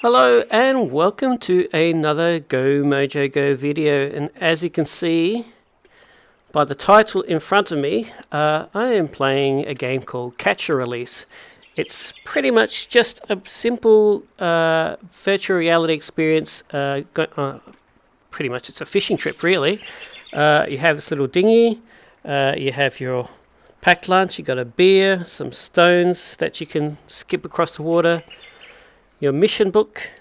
Hello and welcome to another Go Mojo Go video, and as you can see by the title in front of me, I am playing a game called Catch and Release. It's pretty much just a simple virtual reality experience. Pretty much it's a fishing trip really. You have this little dinghy, you have your packed lunch, you got a beer, some stones that you can skip across the water, your mission book,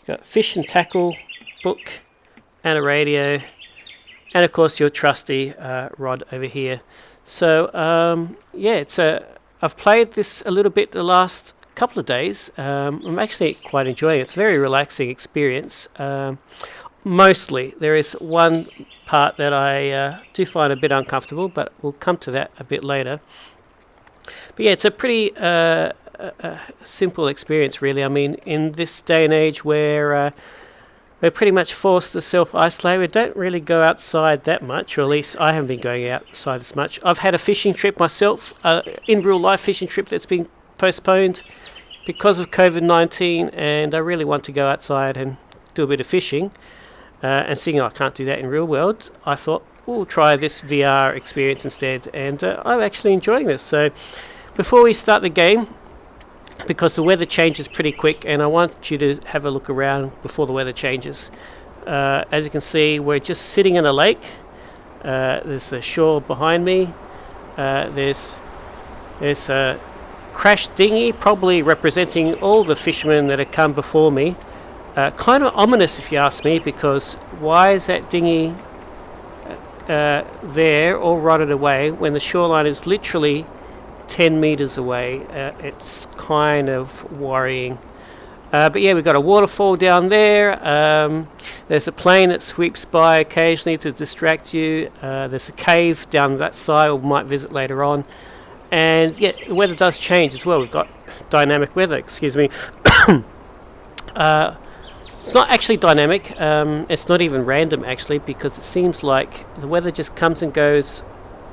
you've got fish and tackle book, and a radio, and of course your trusty rod over here. So I've played this a little bit the last couple of days. I'm actually quite enjoying it. It's a very relaxing experience. Mostly, there is one part that I do find a bit uncomfortable, but we'll come to that a bit later. But yeah, it's a pretty simple experience really. I mean, in this day and age where we're pretty much forced to self-isolate, we don't really go outside that much, or at least I haven't been going outside as much. I've had a fishing trip myself, in real life fishing trip that's been postponed because of COVID-19, and I really want to go outside and do a bit of fishing, and seeing I can't do that in real world, I thought we'll try this VR experience instead, and I'm actually enjoying this. So before we start the game, because the weather changes pretty quick and I want you to have a look around before the weather changes. As you can see, we're just sitting in a lake. There's a shore behind me. There's a crashed dinghy, probably representing all the fishermen that have come before me. Kind of ominous if you ask me, because why is that dinghy there all rotted away when the shoreline is literally 10 meters away? It's kind of worrying. But yeah, we've got a waterfall down there. There's a plane that sweeps by occasionally to distract you. There's a cave down that side we might visit later on. And yeah, the weather does change as well. We've got dynamic weather, excuse me. It's not actually dynamic. It's not even random actually, because it seems like the weather just comes and goes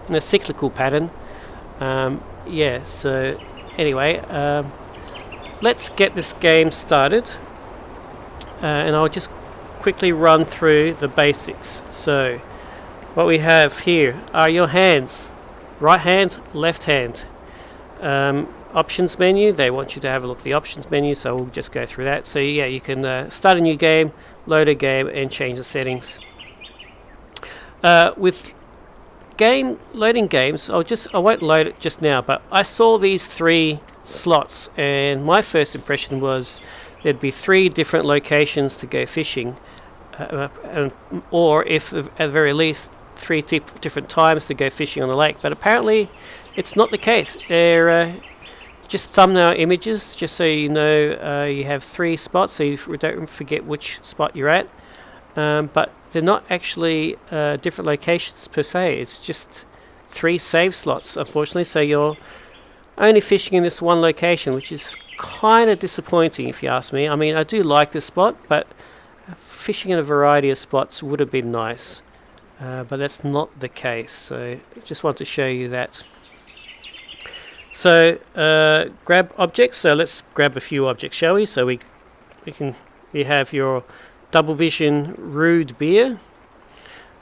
in a cyclical pattern. Yeah, so anyway, let's get this game started, and I'll just quickly run through the basics. So what we have here are your hands: right hand, left hand. Options menu, they want you to have a look at the options menu, so we'll just go through that. So yeah, you can start a new game, load a game, and change the settings. With loading games, I won't load it just now, but I saw these 3 slots, and my first impression was there'd be 3 different locations to go fishing, or if at the very least 3 different times to go fishing on the lake. But apparently it's not the case. They're just thumbnail images, just so you know. You have 3 spots, so you don't forget which spot you're at. But they're not actually different locations per se. It's just 3 save slots, unfortunately. So you're only fishing in this one location, which is kind of disappointing if you ask me. I mean, I do like this spot, but fishing in a variety of spots would have been nice. But that's not the case. So I just want to show you that. So grab objects. So let's grab a few objects, shall we? So we have your Double Vision Rude beer,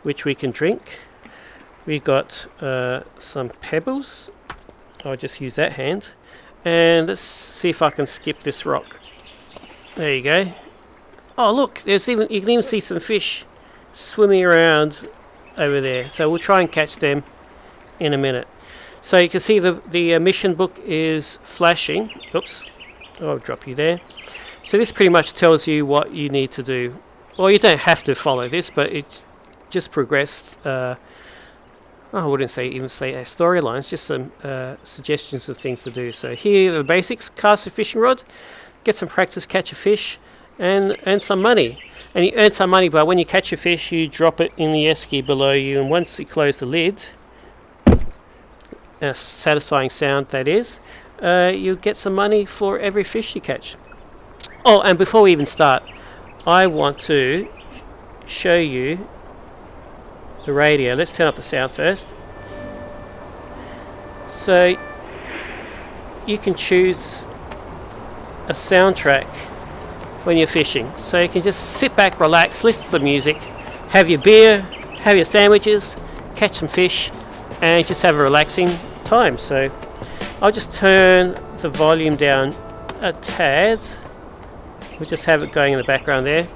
which we can drink. We got some pebbles. I'll just use that hand, and let's see if I can skip this rock. There you go. Oh look, you can even see some fish swimming around over there. So we'll try and catch them in a minute. So you can see the mission book is flashing. Oops, I'll drop you there. So this pretty much tells you what you need to do. Well, you don't have to follow this, but it's just progressed. I wouldn't even say storylines, just some suggestions of things to do. So here are the basics: cast a fishing rod, get some practice, catch a fish, and earn some money. And you earn some money by when you catch a fish, you drop it in the esky below you, and once you close the lid, a satisfying sound that is, you'll get some money for every fish you catch. Oh, and before we even start, I want to show you the radio. Let's turn up the sound first. So you can choose a soundtrack when you're fishing. So you can just sit back, relax, listen to the music, have your beer, have your sandwiches, catch some fish, and just have a relaxing time. So I'll just turn the volume down a tad. We'll just have it going in the background there.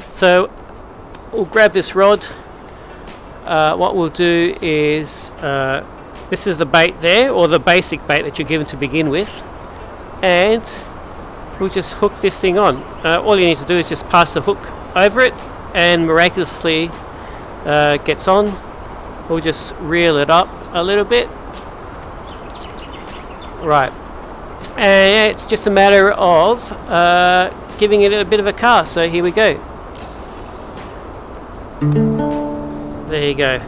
So we'll grab this rod. What we'll do is, this is the bait there, or the basic bait that you're given to begin with, and we'll just hook this thing on. All you need to do is just pass the hook over it, and miraculously gets on. We'll just reel it up a little bit. Right, and it's just a matter of giving it a bit of a cast. So here we go. There you go.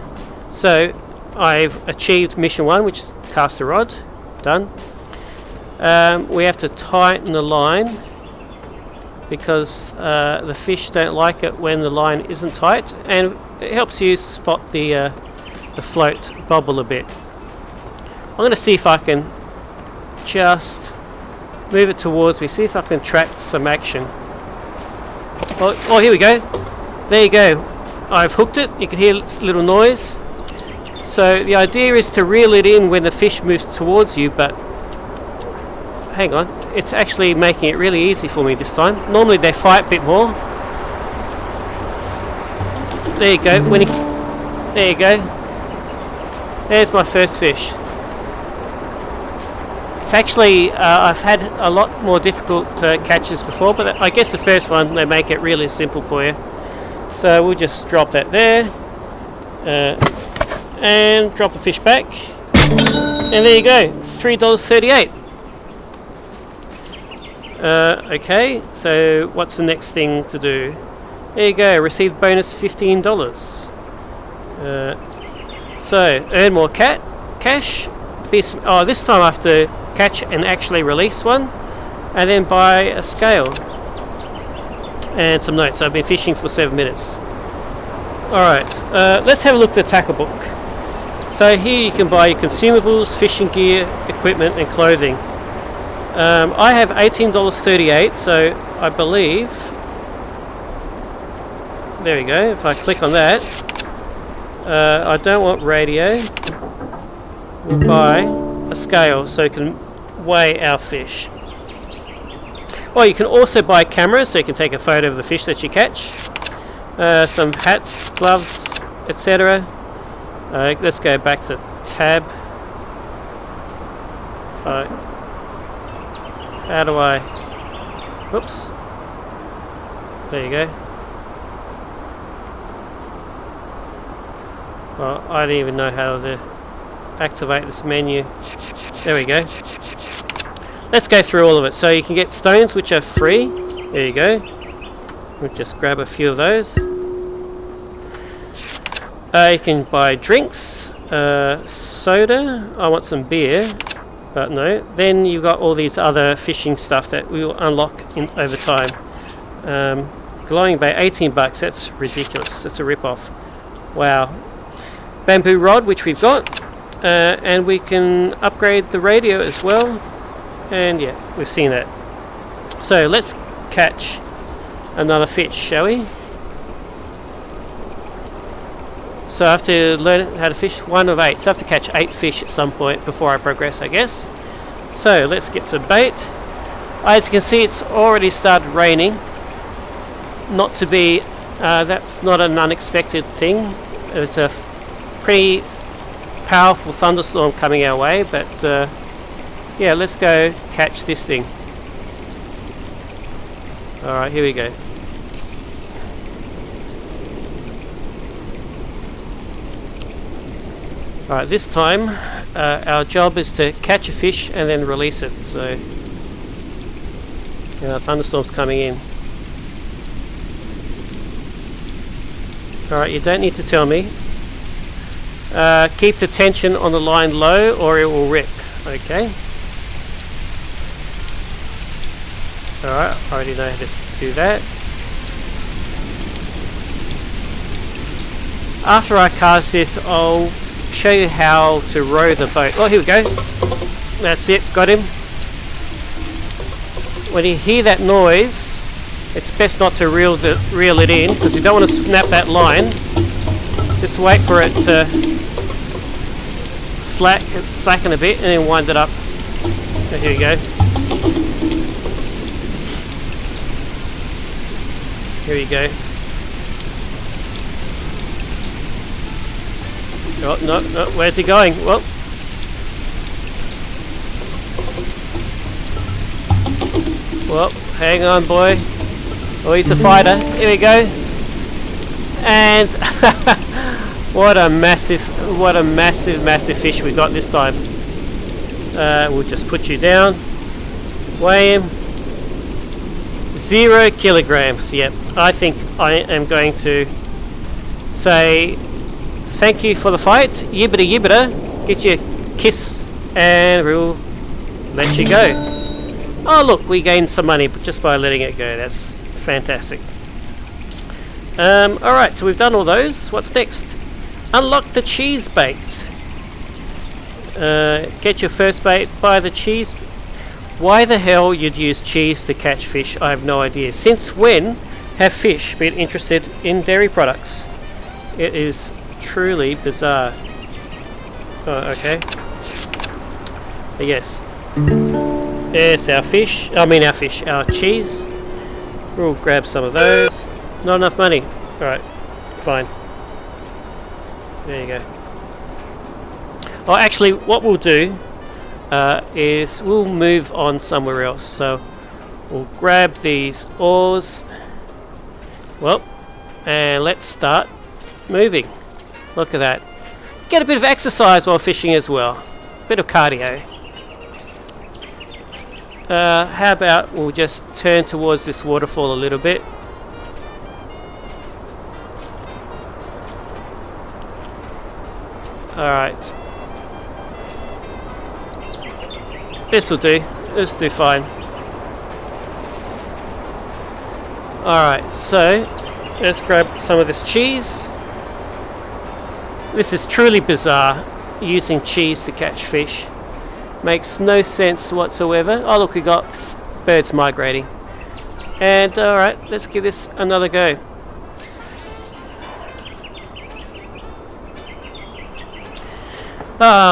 So I've achieved mission 1, which is cast the rod. Done. We have to tighten the line because the fish don't like it when the line isn't tight, and it helps you spot the float bobble a bit. I'm going to see if I can just move it towards me, see if I can track some action. Oh, here we go. There you go. I've hooked it. You can hear a little noise. So the idea is to reel it in when the fish moves towards you, but hang on, it's actually making it really easy for me this time. Normally they fight a bit more. There you go. There you go. There's my first fish. It's actually, I've had a lot more difficult catches before, but I guess the first one, they make it really simple for you. So we'll just drop that there, and drop the fish back, and there you go, $3.38. Okay, so what's the next thing to do? There you go, received bonus $15. So earn more cash. This time I have to catch and actually release one, and then buy a scale and some notes. I've been fishing for 7 minutes. Alright, let's have a look at the tackle book. So here you can buy your consumables, fishing gear, equipment and clothing. I have $18.38, so I believe, there we go, if I click on that, I don't want radio, we'll buy a scale so you can weigh our fish. Or you can also buy cameras so you can take a photo of the fish that you catch. Some hats, gloves, etc. Let's go back to tab. How do I... Whoops. There you go. Well, I don't even know how to activate this menu. There we go. Let's go through all of it. So you can get stones which are free. There you go. We'll just grab a few of those. You can buy drinks, soda. I want some beer, but no. Then you've got all these other fishing stuff that we will unlock over time. Glowing bait, $18. That's ridiculous. That's a rip-off. Wow. Bamboo rod, which we've got, and we can upgrade the radio as well. And yeah, we've seen that. So let's catch another fish, shall we? So I have to learn how to fish 1 of 8. So I have to catch 8 fish at some point before I progress, I guess. So let's get some bait. As you can see, it's already started raining. Not to be, that's not an unexpected thing. It's a pretty powerful thunderstorm coming our way, but yeah, let's go catch this thing. Alright, here we go. Alright, this time our job is to catch a fish and then release it. So, thunderstorm's coming in. Alright, you don't need to tell me. Keep the tension on the line low or it will rip. Okay. Alright, I already know how to do that. After I cast this, I'll show you how to row the boat. Oh, here we go. That's it, got him. when you hear that noise, it's best not to reel it in, because you don't want to snap that line. Just wait for it to slacken a bit and then wind it up. So here you go. Here you go. Oh, no, where's he going? Well, hang on, boy. Oh, he's a fighter. Here we go. And what a massive fish we got this time. We'll just put you down. Weigh him. 0 kilograms. Yep. I think I am going to say thank you for the fight. Yibbida yibbida. Get you a kiss and we'll let you go. Oh look, we gained some money just by letting it go. That's fantastic. Alright, so we've done all those. What's next? Unlock the cheese bait. Get your first bait, buy the cheese. Why the hell you'd use cheese to catch fish, I have no idea. Since when have fish been interested in dairy products? It is truly bizarre. Oh, okay. Yes. There's our fish. Our cheese. We'll grab some of those. Not enough money. Alright, fine. There you go. Oh, actually, what we'll do is we'll move on somewhere else. So we'll grab these oars. Well, and let's start moving. Look at that. Get a bit of exercise while fishing as well. A bit of cardio. How about we'll just turn towards this waterfall a little bit. Alright. This'll do. This'll do fine. Alright, so let's grab some of this cheese. This is truly bizarre, using cheese to catch fish. Makes no sense whatsoever. Oh look, we got birds migrating. And alright, let's give this another go.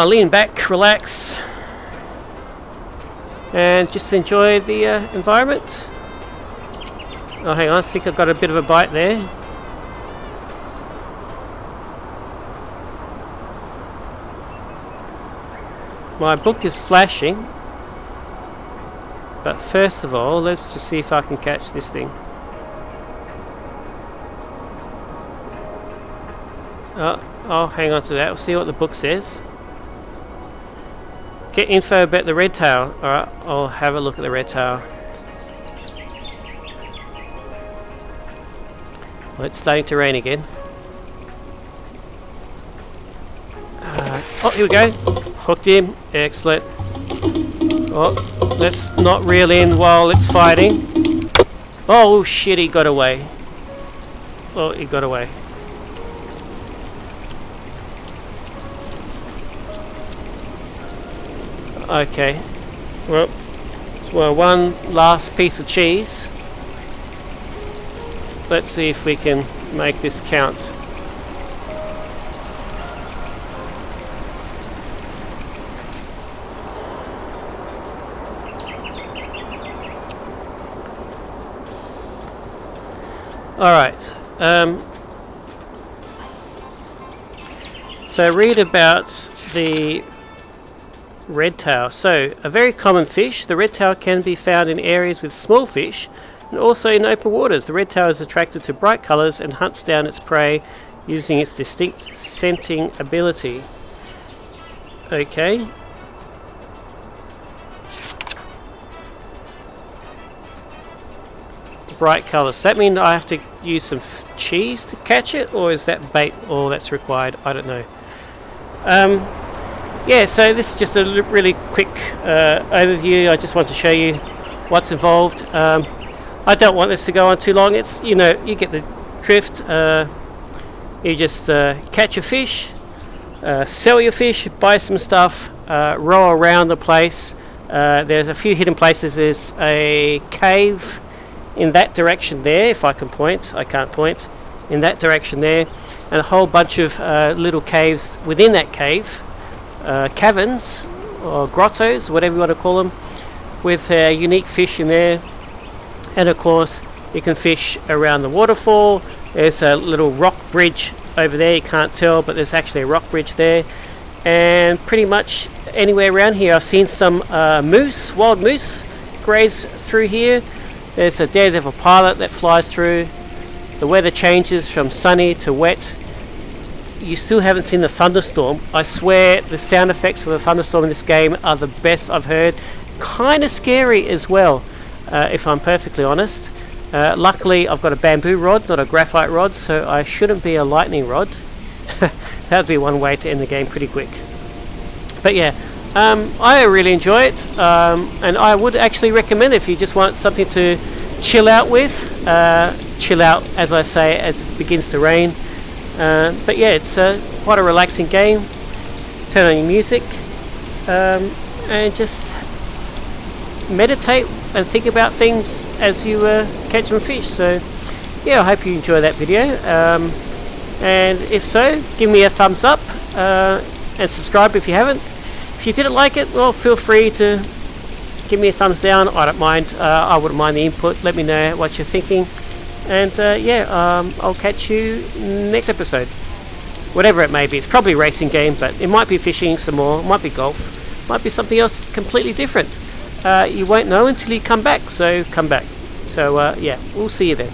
Lean back, relax, and just enjoy the environment. Oh, hang on, I think I've got a bit of a bite there. My book is flashing, but first of all, let's just see if I can catch this thing. I'll hang on to that. We'll see what the book says. Get info about the red tail. Alright, I'll have a look at the red tail. Well, it's starting to rain again. Oh, here we go. Hooked him. Excellent. Oh, let's not reel in while it's fighting. Oh shit, he got away. Oh, he got away. Okay. Well, it's one last piece of cheese. Let's see if we can make this count. Alright, so read about the red tail. So, a very common fish, the red tail can be found in areas with small fish and also in open waters. The red tail is attracted to bright colours and hunts down its prey using its distinct scenting ability. Okay. Bright colours. Does that mean I have to use some cheese to catch it, or is that bait all that's required? I don't know. Yeah, so this is just a really quick overview. I just want to show you what's involved. I don't want this to go on too long. It's, you know, you get the drift. You just catch a fish, sell your fish, buy some stuff, row around the place, There's a few hidden places. There's a cave in that direction there, if I can point. I can't point. In that direction there, and a whole bunch of little caves within that cave, caverns or grottos, whatever you want to call them, with unique fish in there. And of course you can fish around the waterfall. There's a little rock bridge over there, you can't tell, but there's actually a rock bridge there. And pretty much anywhere around here I've seen some moose, wild moose, graze through here. There's a Daredevil pilot that flies through. The weather changes from sunny to wet. You still haven't seen the thunderstorm. I swear the sound effects for the thunderstorm in this game are the best I've heard. Kind of scary as well, if I'm perfectly honest. Luckily I've got a bamboo rod, not a graphite rod, so I shouldn't be a lightning rod. That would be one way to end the game pretty quick. But yeah, I really enjoy it, and I would actually recommend it if you just want something to chill out with. Chill out, as I say, as it begins to rain. But yeah, it's quite a relaxing game. Turn on your music and just meditate and think about things as you catch some fish. So yeah, I hope you enjoy that video, and if so, give me a thumbs up and subscribe if you haven't. If you didn't like it, well, feel free to give me a thumbs down. I don't mind. I wouldn't mind the input. Let me know what you're thinking. And I'll catch you next episode. Whatever it may be. It's probably a racing game, but it might be fishing some more. It might be golf. Might be something else completely different. You won't know until you come back. So come back. So yeah, we'll see you then.